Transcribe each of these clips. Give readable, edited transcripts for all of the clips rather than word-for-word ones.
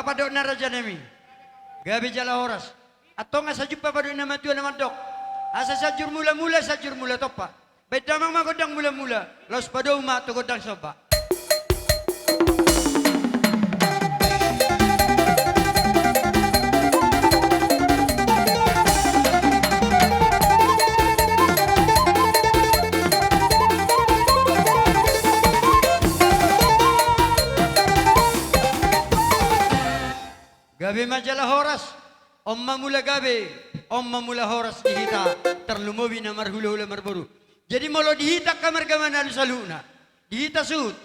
papadok na raja nami. Gabi jala horas. Atau nga sa jupa padok na matuan na mandok. Asa sajur mula-mula sajur mula topa. Baik damang magodang mula-mula. Los padok ma to godang soba. Gabi majalah horas, omma mula gabi, omma mula horas dihita, terlumubi na marhula-hula marboru. Jadi molo dihita kamar gamana saluna, dihita sud,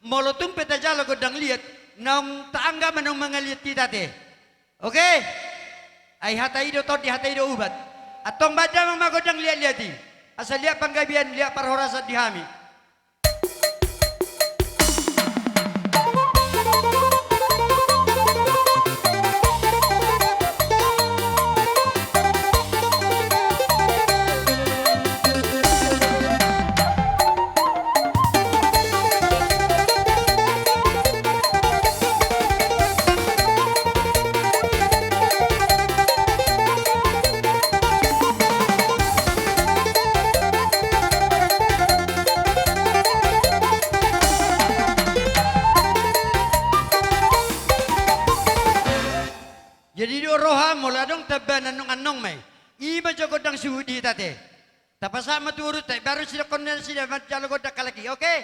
molo tumpet aja lo godang liat, nang taangga manong mga liat kita teh. Oke? Ay hatai do tot di hatai do ubat. Atong bada mang magodang liat-liati. Asal liat panggabian liat parhorasat dihami. Jadi do roha mula dong tabanan nung anong may. Iba jo godang suudi tate. Tapasa maturut tay baru sila konel sila matjalo godak kalaki. Oke?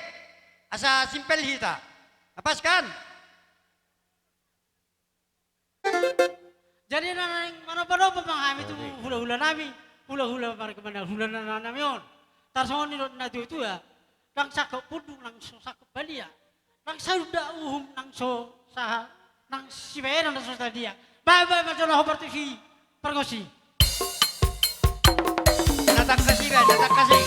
Asa simpel hita. Apaskan? Jadi nang mana-mana pemahami itu hula-hula nami. Hula-hula mereka mana hula nami on. Tarsongon na itu ya. Nang sakop pudung nang so sakop balia. Nang sauda nang so saha nang siwen nang so dia. Bye-bye masalah hobar TV. Pergosi. Datang kasih kan, datang kasih.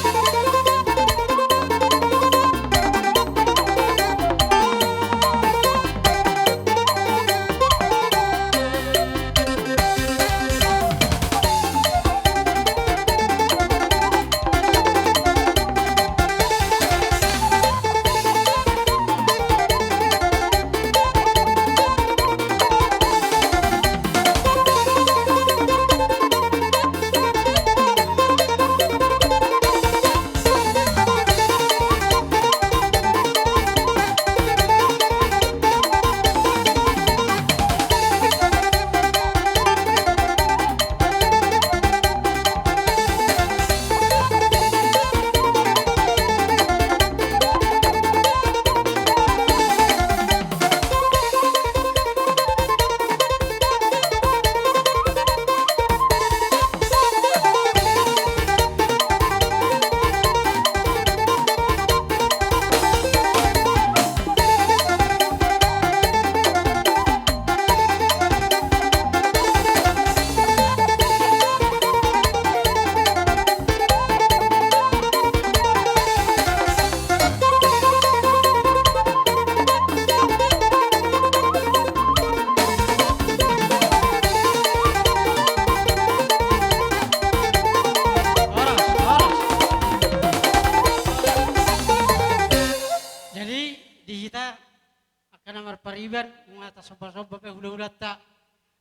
Pariban mengata soba-soba pe hula-hula tak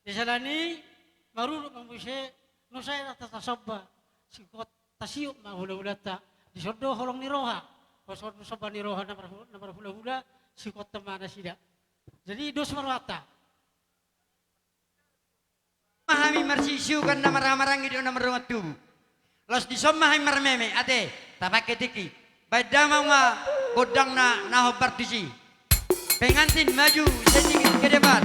di sana ni maru mambuse no saya tata soba sikot tasiuk ma hula-hula tak di sodo holong ni roha sodo soba ni roha namar hula-hula sikot temana sida jadi dos marwata Mahami marsisiu kan namar-marang itu namar rumah tubuh los di somma hai marmeme ate tapake tiki badama ma godang na hobar disi pengantin maju sedikit ke depan.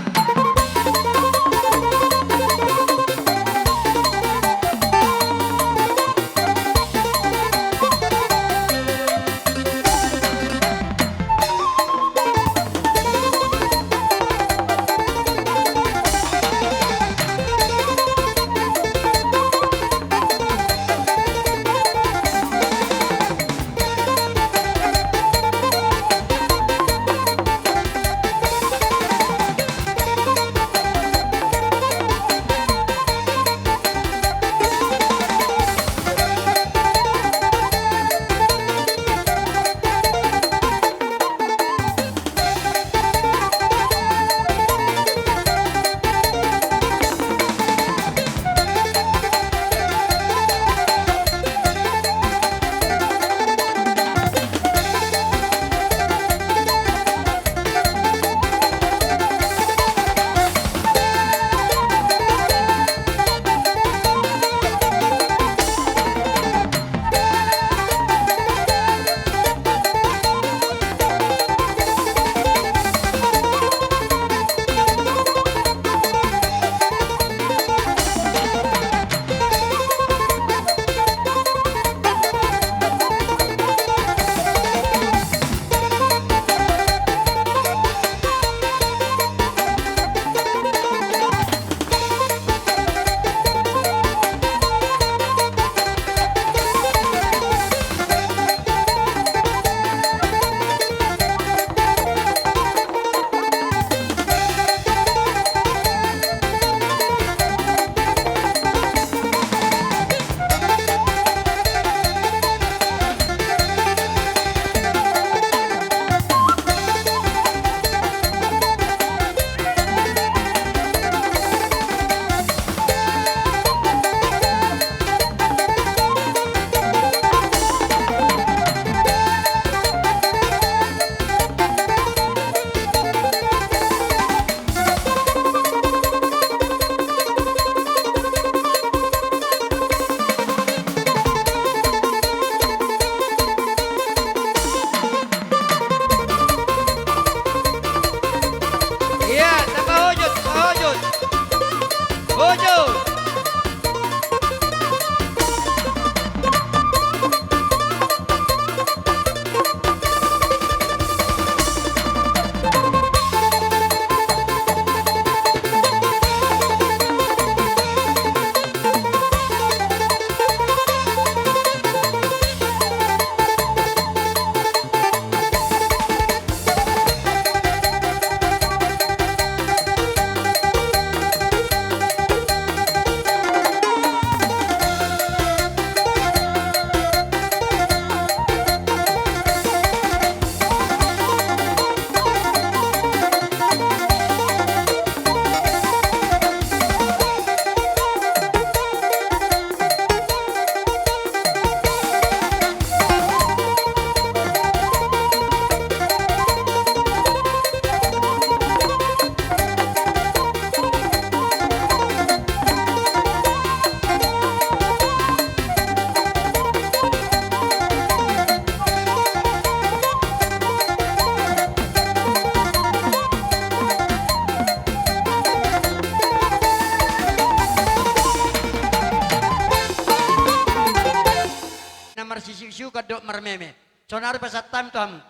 marsisiu kadok marmeme. Sonar pasat tam tu hamu.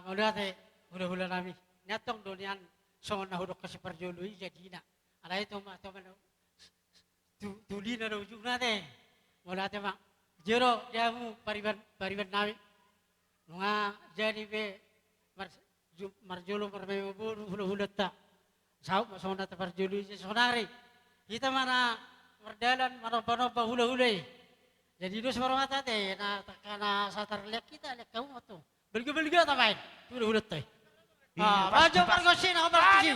Mula te hula-hula nami. Nyatong donian songon na hudok kasi parjului jadi na. Ada itu mah to mana tuli na ujung na te. Mula te mah jero dia mu pariban nami. Nunga jadi be marjolo marmeme buru hula-hula ta. Sau songon na parjului sonari. Kita mana merdalan maroba-roba hula-hula. Jadi itu separuh mata teh, nah karena satar lihat kita lihat kamu tuh, beli-beli apa main, udah teh. Maju pergosi, nak pergosi.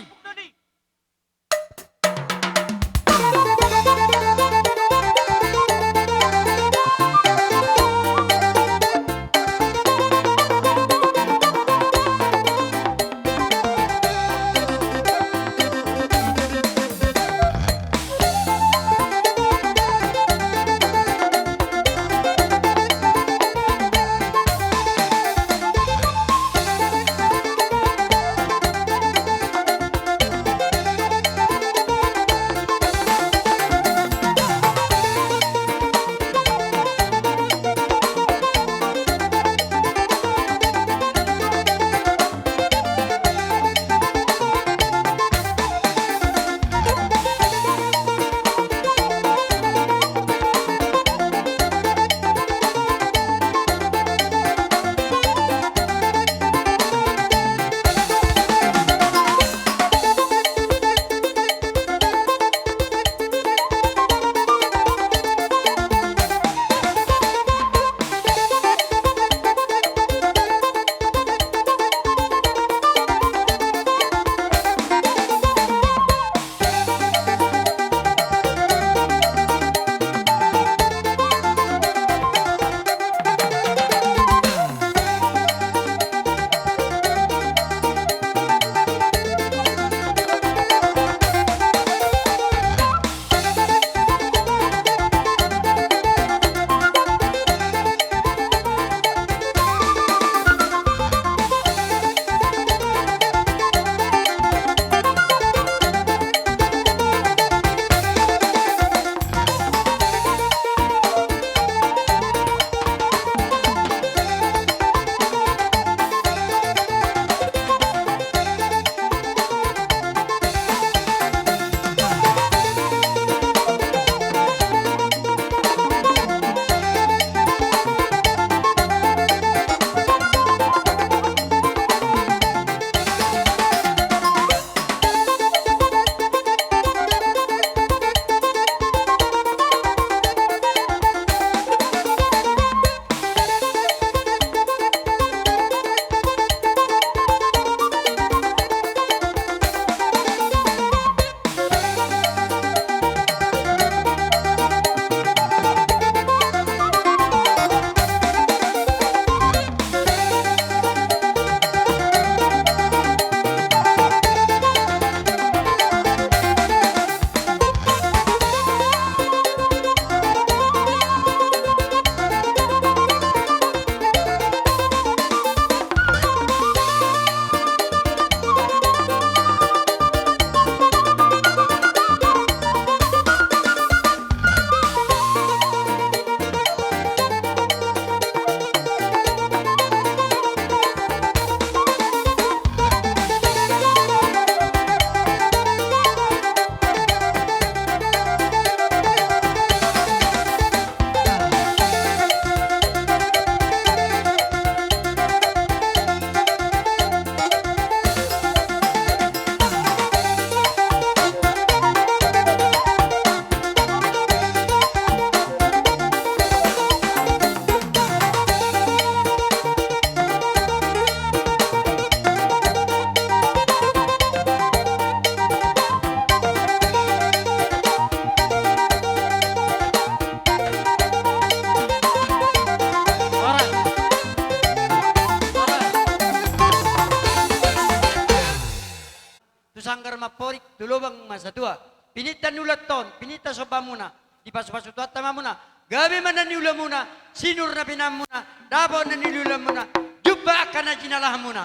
sanggar maporik tulobang masa tua. Pinita nulaton, pinita sobamuna, di pasu-pasu tua tamamuna. Gabi mana niulamuna, sinur na pinamuna, dabaw na nilulamuna, jubba ka na jinalahamuna.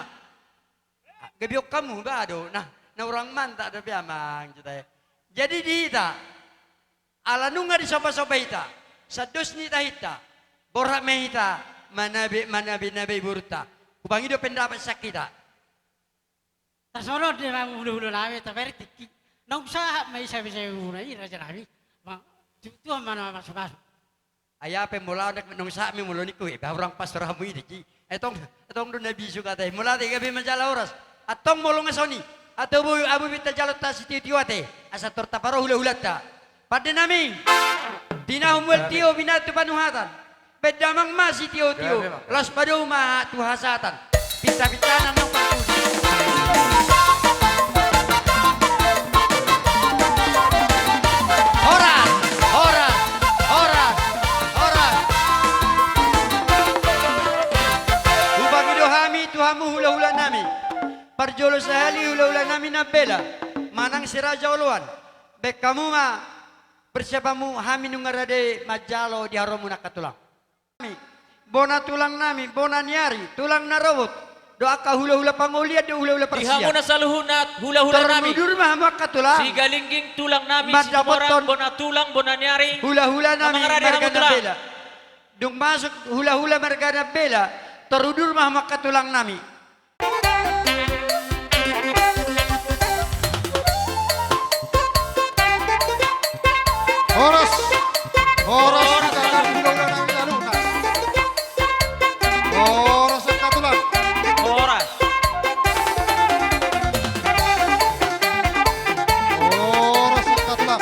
Gabi ok kamu ba ado na orang manta ada piamang kita. Jadi dita ala nunga di soba-soba ita, sa dos ni tahita, Borak mehita manabi burta. Kubangi do pendapat sakita. Tasono dia mang hulu-hulu nami tapi tiki. Nong sah mai bisa hulu ini raja nami. Mang tu mana masuk. Aya pe mula nak nong sa mi mulo ni ko ba orang pastor hamu ini ki. Etong do nabi suka teh. Mula de gabi manjala horas. Atong molong ngasoni. Atau abu bita jalot ta siti tiwate. Asa torta paro hula-hulata. Pada nami. Dina humul tio binatu panuhatan. Bedamang masih tio-tio. Las paduma tuhasatan. Pita-pitanan ng pagkusi. Horas! Horas! Horas! Horas! Upang idohami tuhamu hula-hula nami. Parjolo sahali hula-hula nami na bela. Manang si Raja Uluan. Bek kamu ma bersiapamu hami nungarade majalo di haromu nakatulang. Bona tulang nami, bona niari, tulang na robot. Doa ka hula-hula panguliat, do hula-hula persia. Dihamu na saluhunat, hula-hula nami. Termudur mah maka tulang. Si galingging tulang nami, si Madapoton. orang bona tulang, bona nyari. Hula-hula nami, Mamangarari hamu margana tulang. bela. Dung masuk hula-hula margana bela. Terudur mah maka tulang nami. Horas, horas katakan hula-hula nami saluna. Horas ang katulang. Horas. Horas ang katulang.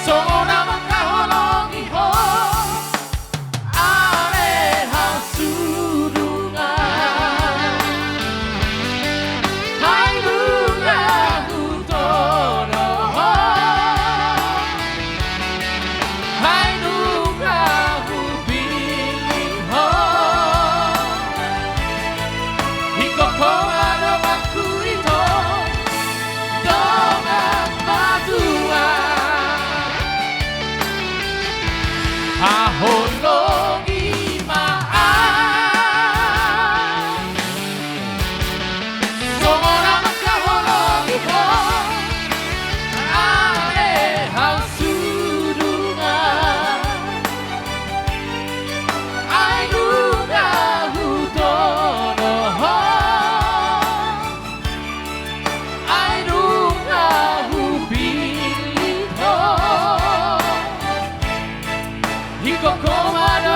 Songona makaholongi ho are hausudunga hai lunga hutono ho hai lunga hubiling ho hikoko ano makuito dongan madua haholongi maan Songona makaholongi ho are hausudunga ai lunga hutono ho ai lunga hubiling ho hikoko ano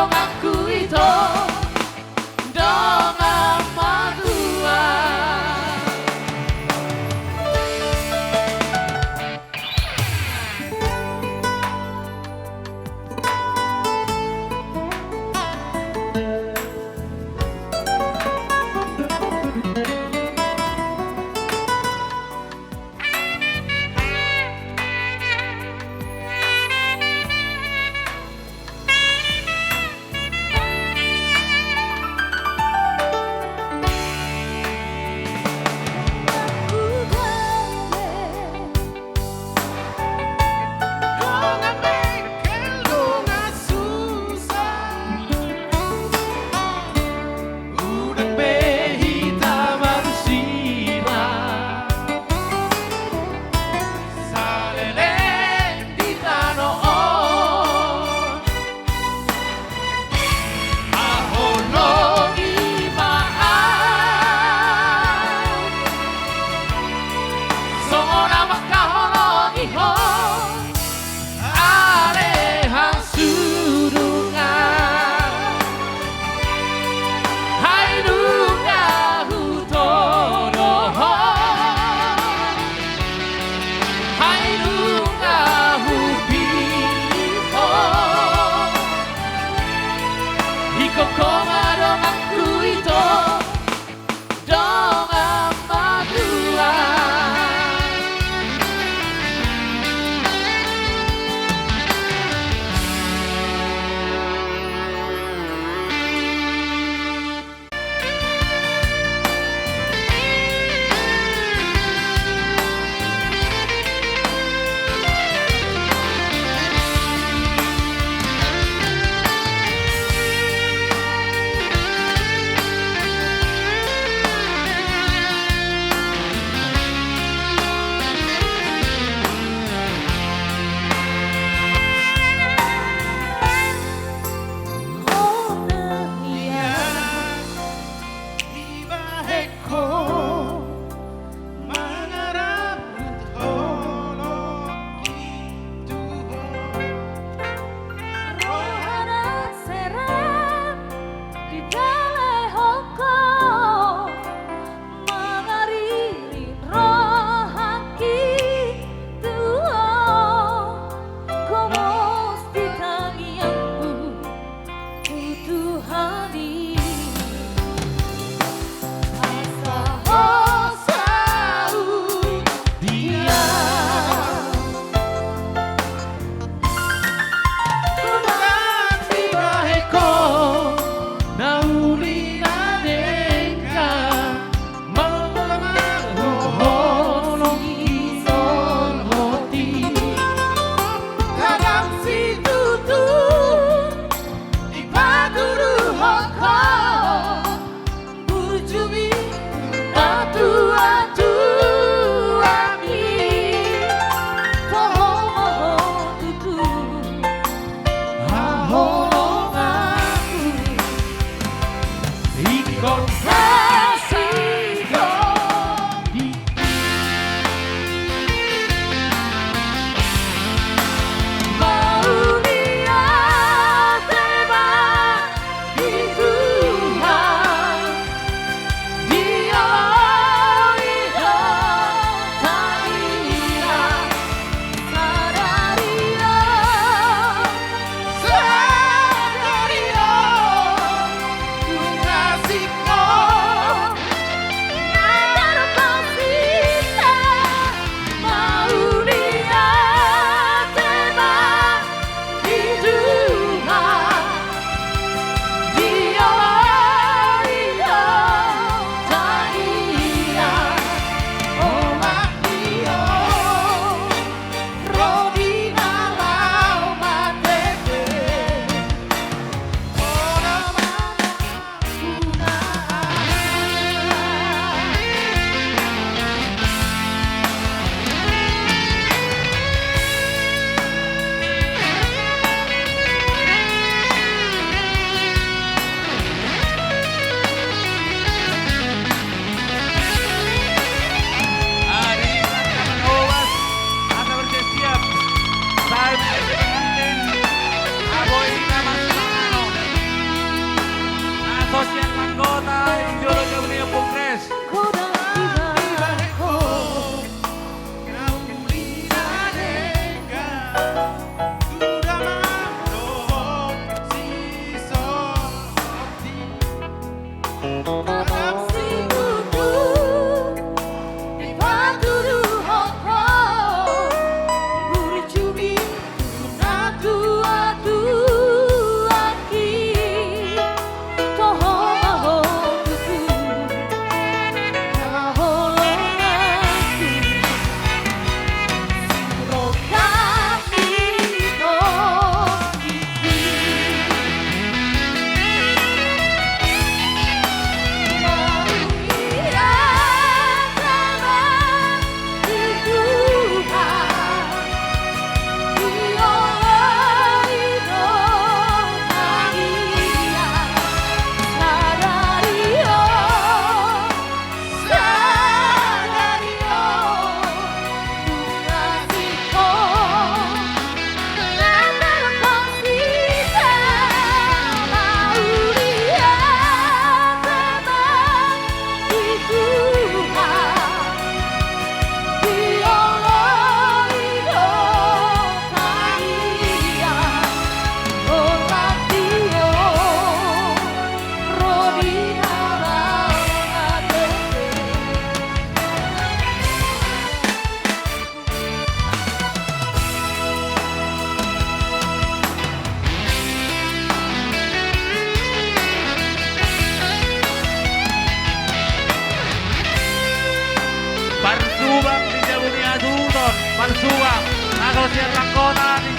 siat langkona